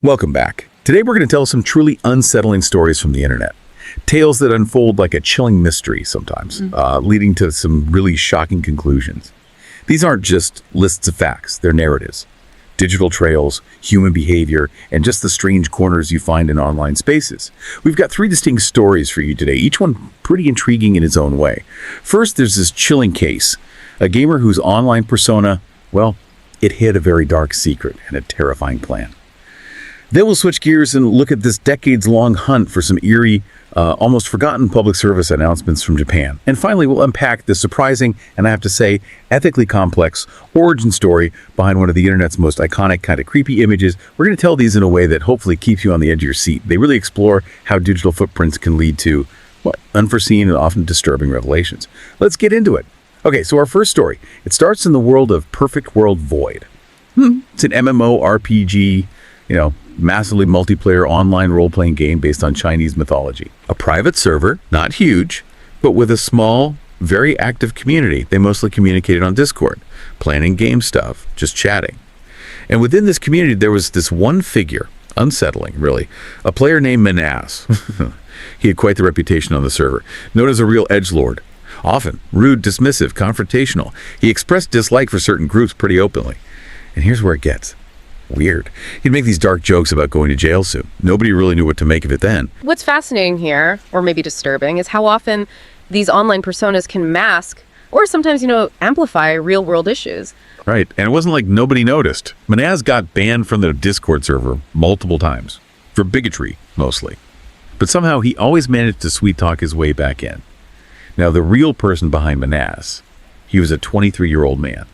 Welcome back. Today we're going to tell some truly unsettling stories from the internet. Tales that unfold like a chilling mystery sometimes, leading to some really shocking conclusions. These aren't just lists of facts, they're narratives. Digital trails, human behavior, and just the strange corners you find in online spaces. We've got 3 distinct stories for you today, each one pretty intriguing in its own way. First, there's this chilling case. A gamer whose online persona, well, it hid a very dark secret and a terrifying plan. Then we'll switch gears and look at this decades-long hunt for some eerie, almost forgotten public service announcements from Japan. And finally, we'll unpack the surprising, and I have to say, ethically complex origin story behind one of the internet's most iconic, kind of creepy images. We're going to tell these in a way that hopefully keeps you on the edge of your seat. They really explore how digital footprints can lead to, unforeseen and often disturbing revelations. Let's get into it. Okay, so our first story. It starts in the world of Perfect World Void. It's an MMORPG, massively multiplayer online role-playing game based on Chinese mythology. A private server, not huge, but with a small, very active community. They mostly communicated on Discord, planning game stuff, just chatting. And within this community, there was this one figure, unsettling, really, a player named Manaz. He had quite the reputation on the server, known as a real edgelord. Often rude, dismissive, confrontational. He expressed dislike for certain groups pretty openly. And here's where it gets weird. He'd make these dark jokes about going to jail soon. Nobody really knew what to make of it then. What's fascinating here, or maybe disturbing, is how often these online personas can mask or sometimes, amplify real-world issues. Right, and it wasn't like nobody noticed. Manaz got banned from the Discord server multiple times, for bigotry, mostly. But somehow he always managed to sweet-talk his way back in. Now, the real person behind Manaz, he was a 23-year-old man.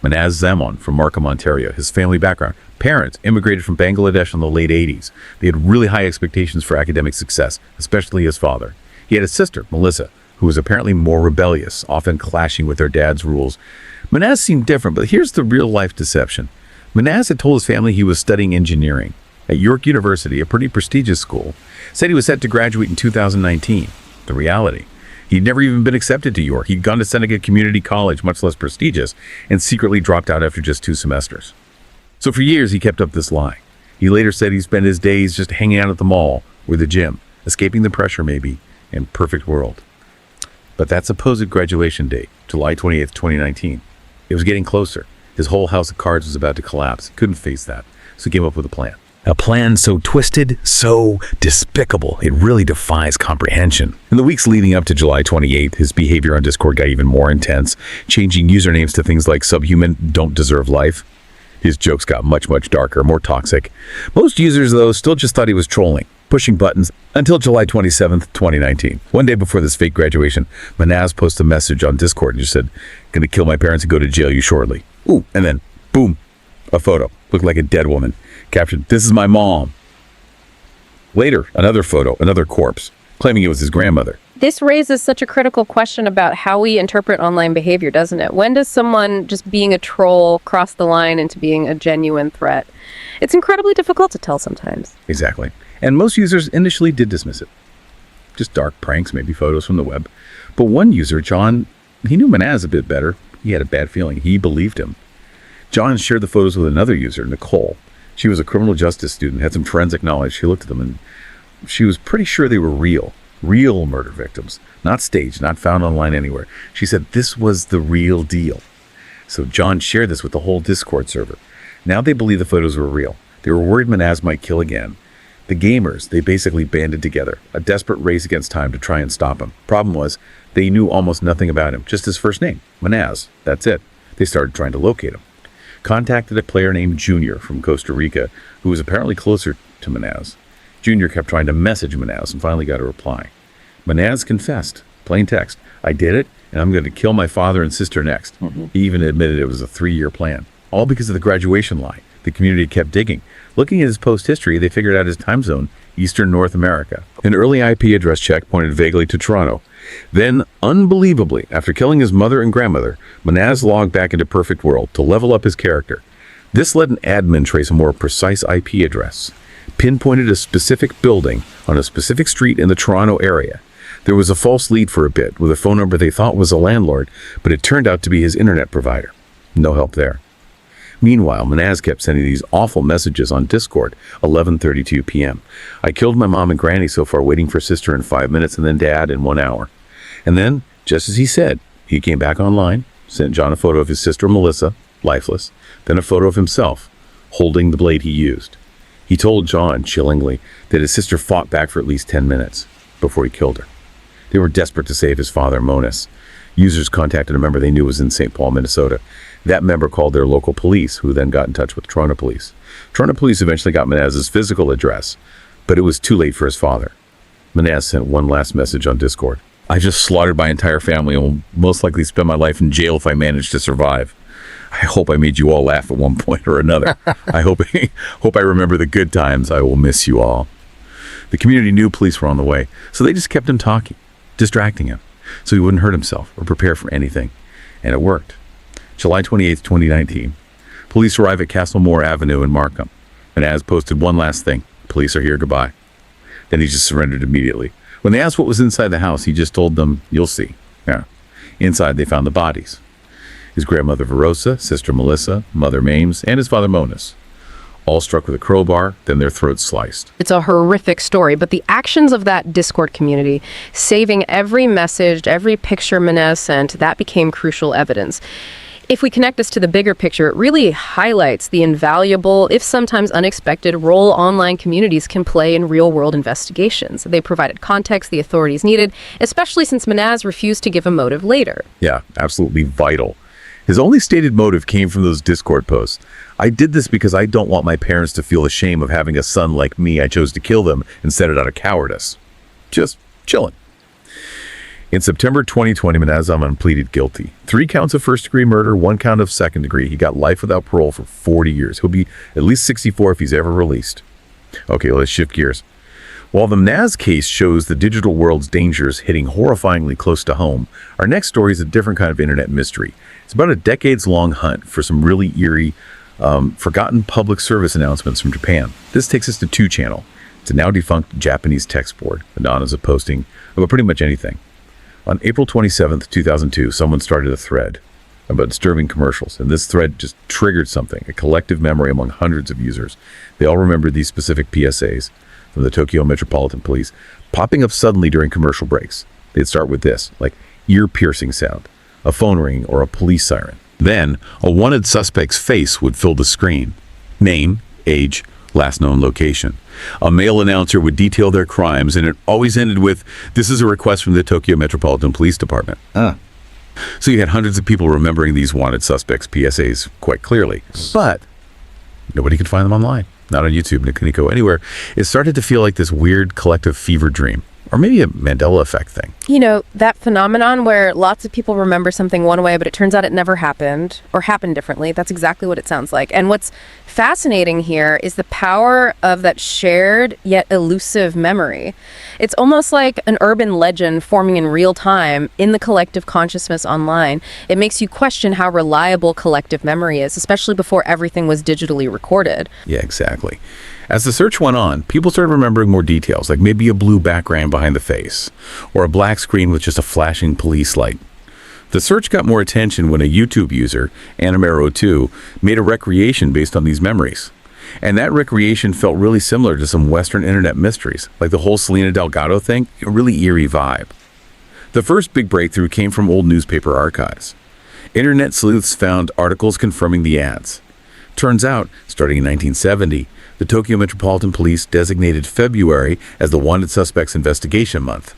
Manaz Zaman from Markham, Ontario. His family background. Parents immigrated from Bangladesh in the late 80s. They had really high expectations for academic success, especially his father. He had a sister, Melissa, who was apparently more rebellious, often clashing with her dad's rules. Manaz seemed different, but here's the real-life deception. Manaz had told his family he was studying engineering at York University, a pretty prestigious school. Said he was set to graduate in 2019. The reality. He'd never even been accepted to York. He'd gone to Seneca Community College, much less prestigious, and secretly dropped out after just 2 semesters. So for years, he kept up this lie. He later said he spent his days just hanging out at the mall or the gym, escaping the pressure maybe, in perfect world. But that supposed graduation date, July 28th, 2019, it was getting closer. His whole house of cards was about to collapse. He couldn't face that, so he came up with a plan. A plan so twisted, so despicable, it really defies comprehension. In the weeks leading up to July 28th, his behavior on Discord got even more intense, changing usernames to things like subhuman, don't deserve life. His jokes got much, much darker, more toxic. Most users, though, still just thought he was trolling, pushing buttons, until July 27th, 2019. One day before this fake graduation, Manaz posted a message on Discord and just said, "Gonna kill my parents and go to jail you shortly." Ooh, and then, boom, a photo. Looked like a dead woman. Captioned, "This is my mom." Later, another photo, another corpse, claiming it was his grandmother. This raises such a critical question about how we interpret online behavior, doesn't it? When does someone just being a troll cross the line into being a genuine threat? It's incredibly difficult to tell sometimes. Exactly. And most users initially did dismiss it. Just dark pranks, maybe photos from the web. But one user, John, he knew Manaz a bit better. He had a bad feeling. He believed him. John shared the photos with another user, Nicole. She was a criminal justice student, had some forensic knowledge. She looked at them and she was pretty sure they were real murder victims, not staged, not found online anywhere. She said this was the real deal. So John shared this with the whole Discord server. Now they believe the photos were real. They were worried Manaz might kill again. The gamers, they basically banded together, a desperate race against time to try and stop him. Problem was, they knew almost nothing about him, just his first name, Manaz. That's it. They started trying to locate him. Contacted a player named Junior from Costa Rica, who was apparently closer to Manaz. Junior kept trying to message Manaz and finally got a reply. Manaz confessed, plain text, "I did it, and I'm going to kill my father and sister next." He even admitted it was a 3-year plan. All because of the graduation lie. The community kept digging. Looking at his post history, they figured out his time zone, Eastern North America. An early IP address check pointed vaguely to Toronto. Then, unbelievably, after killing his mother and grandmother, Manaz logged back into Perfect World to level up his character. This let an admin trace a more precise IP address, pinpointed a specific building on a specific street in the Toronto area. There was a false lead for a bit, with a phone number they thought was a landlord, but it turned out to be his internet provider. No help there. Meanwhile, Manaz kept sending these awful messages on Discord, 11:32 p.m. I killed my mom and granny so far, waiting for sister in 5 minutes and then dad in 1 hour. And then, just as he said, he came back online, sent John a photo of his sister Melissa, lifeless, then a photo of himself, holding the blade he used. He told John, chillingly, that his sister fought back for at least 10 minutes before he killed her. They were desperate to save his father, Monas. Users contacted a member they knew was in St. Paul, Minnesota. That member called their local police, who then got in touch with Toronto police. Toronto police eventually got Manaz's physical address, but it was too late for his father. Manaz sent one last message on Discord. I just slaughtered my entire family and will most likely spend my life in jail if I manage to survive. I hope I made you all laugh at one point or another. I hope I remember the good times. I will miss you all. The community knew police were on the way, so they just kept him talking, distracting him, so he wouldn't hurt himself or prepare for anything. And it worked. July 28th, 2019. Police arrive at Castlemore Avenue in Markham. Manaz posted one last thing. Police are here, goodbye. Then he just surrendered immediately. When they asked what was inside the house, he just told them, you'll see. Yeah. Inside, they found the bodies. His grandmother Verosa, sister Melissa, mother Mames, and his father Monas. All struck with a crowbar, then their throats sliced. It's a horrific story, but the actions of that Discord community, saving every message, every picture Manaz sent, that became crucial evidence. If we connect this to the bigger picture, it really highlights the invaluable, if sometimes unexpected, role online communities can play in real-world investigations. They provided context the authorities needed, especially since Manaz refused to give a motive later. Yeah, absolutely vital. His only stated motive came from those Discord posts. I did this because I don't want my parents to feel ashamed of having a son like me. I chose to kill them and said it out of cowardice. Just chilling. In September 2020, Manaz Zaman pleaded guilty. 3 counts of first-degree murder, 1 count of second-degree. He got life without parole for 40 years. He'll be at least 64 if he's ever released. Okay, let's shift gears. While the Manaz case shows the digital world's dangers hitting horrifyingly close to home, our next story is a different kind of internet mystery. It's about a decades-long hunt for some really eerie, forgotten public service announcements from Japan. This takes us to 2 Channel. It's a now-defunct Japanese text board, Madonna's of posting about pretty much anything. On April 27th, 2002, someone started a thread about disturbing commercials, and this thread just triggered something, a collective memory among hundreds of users. They all remembered these specific PSAs from the Tokyo Metropolitan Police popping up suddenly during commercial breaks. They'd start with this, like ear-piercing sound, a phone ring, or a police siren. Then, a wanted suspect's face would fill the screen. Name, age, last known location. A male announcer would detail their crimes, and it always ended with, "This is a request from the Tokyo Metropolitan Police Department." So you had hundreds of people remembering these wanted suspects' PSAs quite clearly. But nobody could find them online. Not on YouTube, Nico, anywhere. It started to feel like this weird collective fever dream. Or maybe a Mandela Effect thing. You know, that phenomenon where lots of people remember something one way, but it turns out it never happened, or happened differently. That's exactly what it sounds like. And what's fascinating here is the power of that shared yet elusive memory. It's almost like an urban legend forming in real time in the collective consciousness online. It makes you question how reliable collective memory is, especially before everything was digitally recorded. Yeah, exactly. As the search went on, people started remembering more details, like maybe a blue background behind the face, or a black screen with just a flashing police light. The search got more attention when a YouTube user, Animero2, made a recreation based on these memories. And that recreation felt really similar to some Western internet mysteries, like the whole Selena Delgado thing, a really eerie vibe. The first big breakthrough came from old newspaper archives. Internet sleuths found articles confirming the ads. Turns out, starting in 1970, the Tokyo Metropolitan Police designated February as the Wanted Suspects Investigation Month.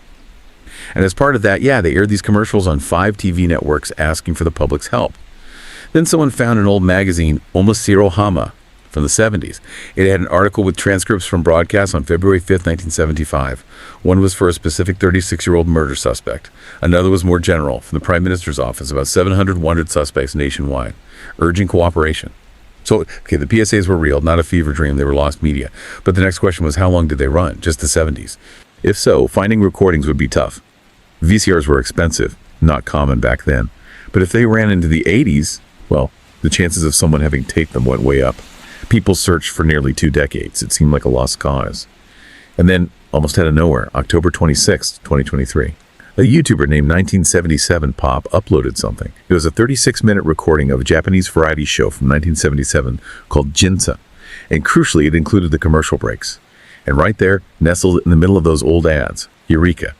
And as part of that, they aired these commercials on 5 TV networks asking for the public's help. Then someone found an old magazine, Omasiro Hama, from the 70s. It had an article with transcripts from broadcasts on February 5th, 1975. One was for a specific 36-year-old murder suspect. Another was more general, from the Prime Minister's office, about 700 wanted suspects nationwide, urging cooperation. So, the PSAs were real, not a fever dream. They were lost media. But the next question was, how long did they run? Just the 70s? If so, finding recordings would be tough. VCRs were expensive, not common back then. But if they ran into the 80s, well, the chances of someone having taped them went way up. People searched for nearly 2 decades. It seemed like a lost cause. And then, almost out of nowhere, October 26, 2023, A YouTuber named 1977 Pop uploaded something. It was a 36-minute recording of a Japanese variety show from 1977 called Jinsa. And crucially, it included the commercial breaks. And right there, nestled in the middle of those old ads, Eureka,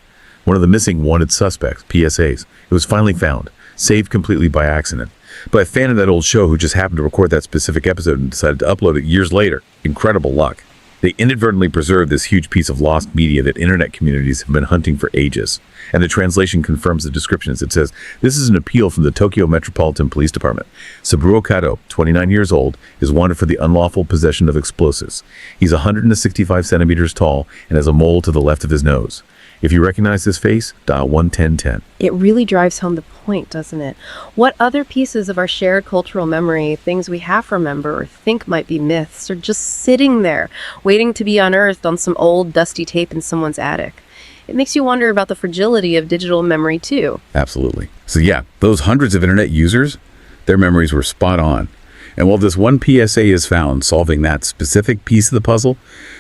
one of the missing wanted suspects, PSAs. It was finally found, saved completely by accident, by a fan of that old show who just happened to record that specific episode and decided to upload it years later. Incredible luck. They inadvertently preserved this huge piece of lost media that internet communities have been hunting for ages. And the translation confirms the descriptions. It says, this is an appeal from the Tokyo Metropolitan Police Department. Saburo Kato, 29 years old, is wanted for the unlawful possession of explosives. He's 165 centimeters tall and has a mole to the left of his nose. If you recognize this face, dial 11010. It really drives home the point, doesn't it? What other pieces of our shared cultural memory, things we half remember or think might be myths, are just sitting there, waiting to be unearthed on some old, dusty tape in someone's attic? It makes you wonder about the fragility of digital memory, too. Absolutely. So yeah, those hundreds of internet users, their memories were spot on. And while this one PSA is found solving that specific piece of the puzzle,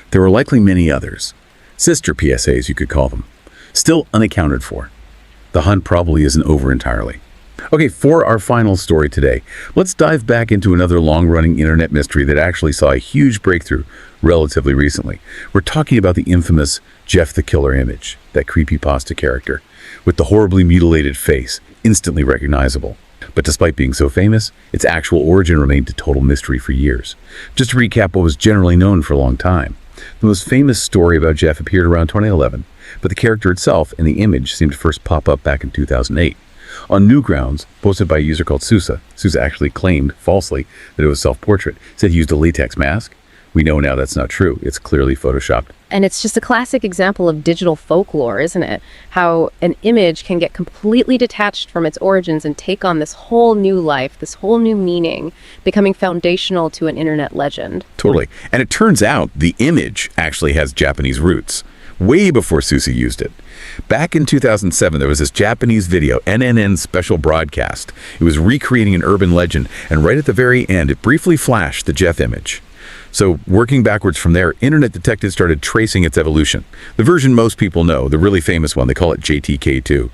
there were likely many others. Sister PSAs, you could call them, still unaccounted for. The hunt probably isn't over entirely. Okay, for our final story today, let's dive back into another long-running internet mystery that actually saw a huge breakthrough relatively recently. We're talking about the infamous Jeff the Killer image, that creepypasta character, with the horribly mutilated face, instantly recognizable. But despite being so famous, its actual origin remained a total mystery for years. Just to recap what was generally known for a long time. The most famous story about Jeff appeared around 2011, but the character itself and the image seemed to first pop up back in 2008. On Newgrounds, posted by a user called Sousa actually claimed, falsely, that it was self-portrait, said he used a latex mask. We know now that's not true. It's clearly photoshopped. And it's just a classic example of digital folklore, isn't it? How an image can get completely detached from its origins and take on this whole new life, this whole new meaning, becoming foundational to an internet legend. Totally. And it turns out the image actually has Japanese roots, way before Sousa used it. Back in 2007, there was this Japanese video, NNN special broadcast. It was recreating an urban legend, and right at the very end, it briefly flashed the Jeff image. So working backwards from there, internet detectives started tracing its evolution. The version most people know, the really famous one, they call it JTK2.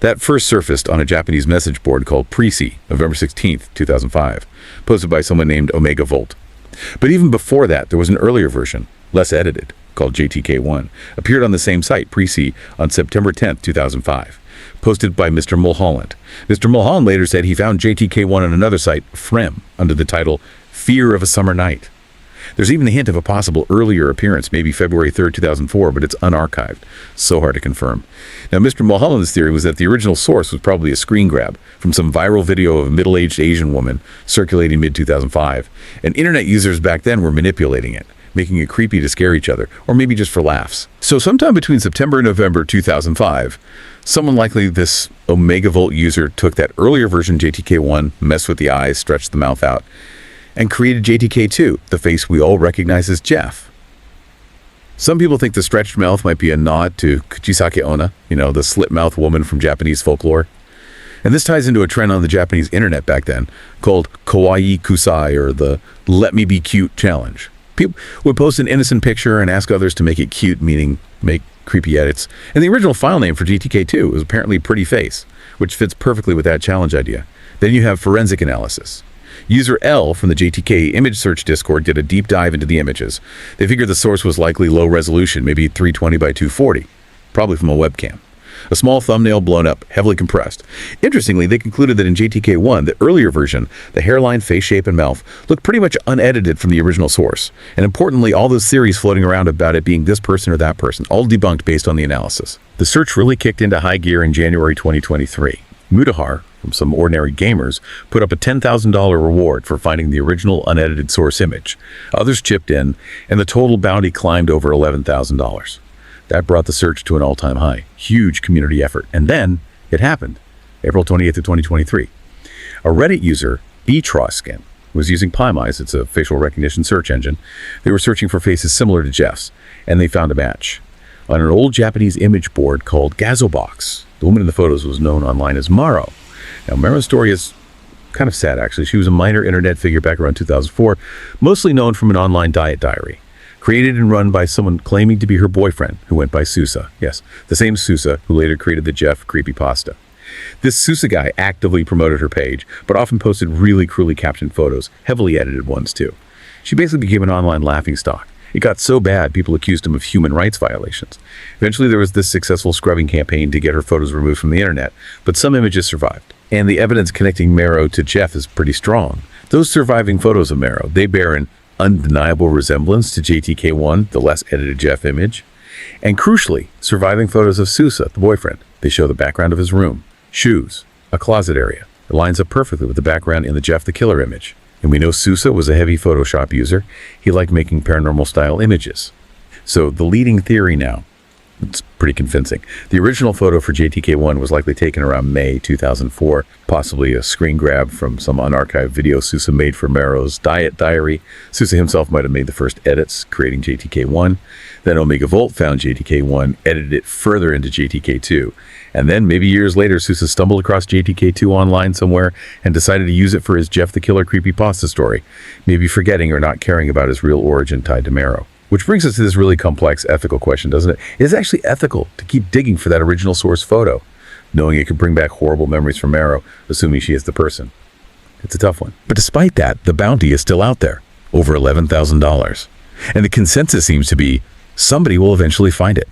That first surfaced on a Japanese message board called Presi, November 16th, 2005, posted by someone named Omega Volt. But even before that, there was an earlier version, less edited, called JTK1, appeared on the same site, Presi, on September 10th, 2005, posted by Mr. Mulholland. Mr. Mulholland later said he found JTK1 on another site, Frem, under the title Fear of a Summer Night. There's even a hint of a possible earlier appearance, maybe February 3rd, 2004, but it's unarchived. So hard to confirm. Now, Mr. Mulholland's theory was that the original source was probably a screen grab from some viral video of a middle-aged Asian woman circulating mid-2005, and internet users back then were manipulating it, making it creepy to scare each other, or maybe just for laughs. So sometime between September and November 2005, someone likely this Omega Volt user took that earlier version JTK1, messed with the eyes, stretched the mouth out, and created JTK2, the face we all recognize as Jeff. Some people think the stretched mouth might be a nod to Kuchisake Onna, the slit-mouthed woman from Japanese folklore. And this ties into a trend on the Japanese internet back then called Kawaii Kusai, or the Let Me Be Cute challenge. People would post an innocent picture and ask others to make it cute, meaning make creepy edits. And the original file name for GTK2 was apparently Pretty Face, which fits perfectly with that challenge idea. Then you have forensic analysis. User L from the JTK image search Discord did a deep dive into the images. They figured the source was likely low resolution, maybe 320 by 240, probably from a webcam. A small thumbnail blown up, heavily compressed. Interestingly, they concluded that in JTK1, the earlier version, the hairline, face shape, and mouth looked pretty much unedited from the original source. And importantly, all those theories floating around about it being this person or that person, all debunked based on the analysis. The search really kicked into high gear in January 2023. Mutahar, from some ordinary gamers, put up a $10,000 reward for finding the original unedited source image. Others chipped in, and the total bounty climbed over $11,000. That brought the search to an all-time high. Huge community effort. And then, it happened. April 28th of 2023. A Reddit user, Beatroskin, was using PyMice, it's a facial recognition search engine. They were searching for faces similar to Jeff's, and they found a match. On an old Japanese image board called Gazobox, the woman in the photos was known online as Maro. Now, Maro's story is kind of sad, actually. She was a minor internet figure back around 2004, mostly known from an online diet diary. created and run by someone claiming to be her boyfriend who went by Sousa. Yes, the same Sousa who later created the Jeff creepypasta. This Sousa guy actively promoted her page, but often posted really cruelly captioned photos, heavily edited ones too. She basically became an online laughingstock. It got so bad, people accused him of human rights violations. Eventually, there was this successful scrubbing campaign to get her photos removed from the internet, but some images survived. And the evidence connecting Mero to Jeff is pretty strong. Those surviving photos of Mero, they bear an undeniable resemblance to JTK1, the less edited Jeff image. And crucially, surviving photos of Sousa, the boyfriend. They show the background of his room, shoes, a closet area. It lines up perfectly with the background in the Jeff the Killer image. And we know Sousa was a heavy Photoshop user. He liked making paranormal-style images. So the leading theory now, it's pretty convincing. The original photo for JTK1 was likely taken around May 2004, possibly a screen grab from some unarchived video Sousa made for Mero's diet diary. Sousa himself might have made the first edits, creating JTK1. Then Omega Volt found JTK1, edited it further into JTK2. And then maybe years later, Sousa stumbled across JTK2 online somewhere and decided to use it for his Jeff the Killer creepypasta story, maybe forgetting or not caring about his real origin tied to Mero. Which brings us to this really complex ethical question, doesn't it? Is it actually ethical to keep digging for that original source photo, knowing it could bring back horrible memories from Mero, assuming she is the person? It's a tough one. But despite that, the bounty is still out there, over $11,000. And the consensus seems to be, somebody will eventually find it.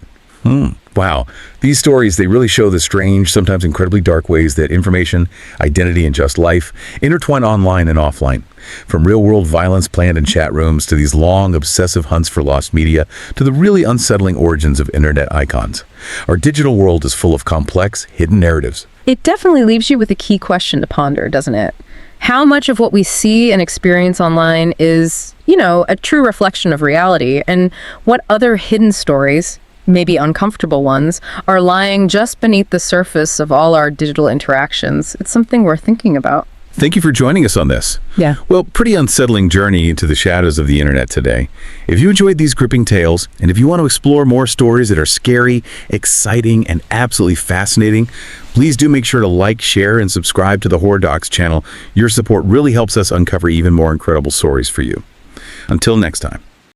Wow. These stories, they really show the strange, sometimes incredibly dark ways that information, identity, and just life intertwine online and offline. From real-world violence planned in chat rooms to these long, obsessive hunts for lost media to the really unsettling origins of internet icons. Our digital world is full of complex, hidden narratives. It definitely leaves you with a key question to ponder, doesn't it? How much of what we see and experience online is, a true reflection of reality, and what other hidden stories, maybe uncomfortable ones, are lying just beneath the surface of all our digital interactions? It's something worth thinking about. Thank you for joining us on this. Yeah. Well, pretty unsettling journey into the shadows of the internet today. If you enjoyed these gripping tales, and if you want to explore more stories that are scary, exciting, and absolutely fascinating, please do make sure to like, share, and subscribe to the Horror Docs channel. Your support really helps us uncover even more incredible stories for you. Until next time.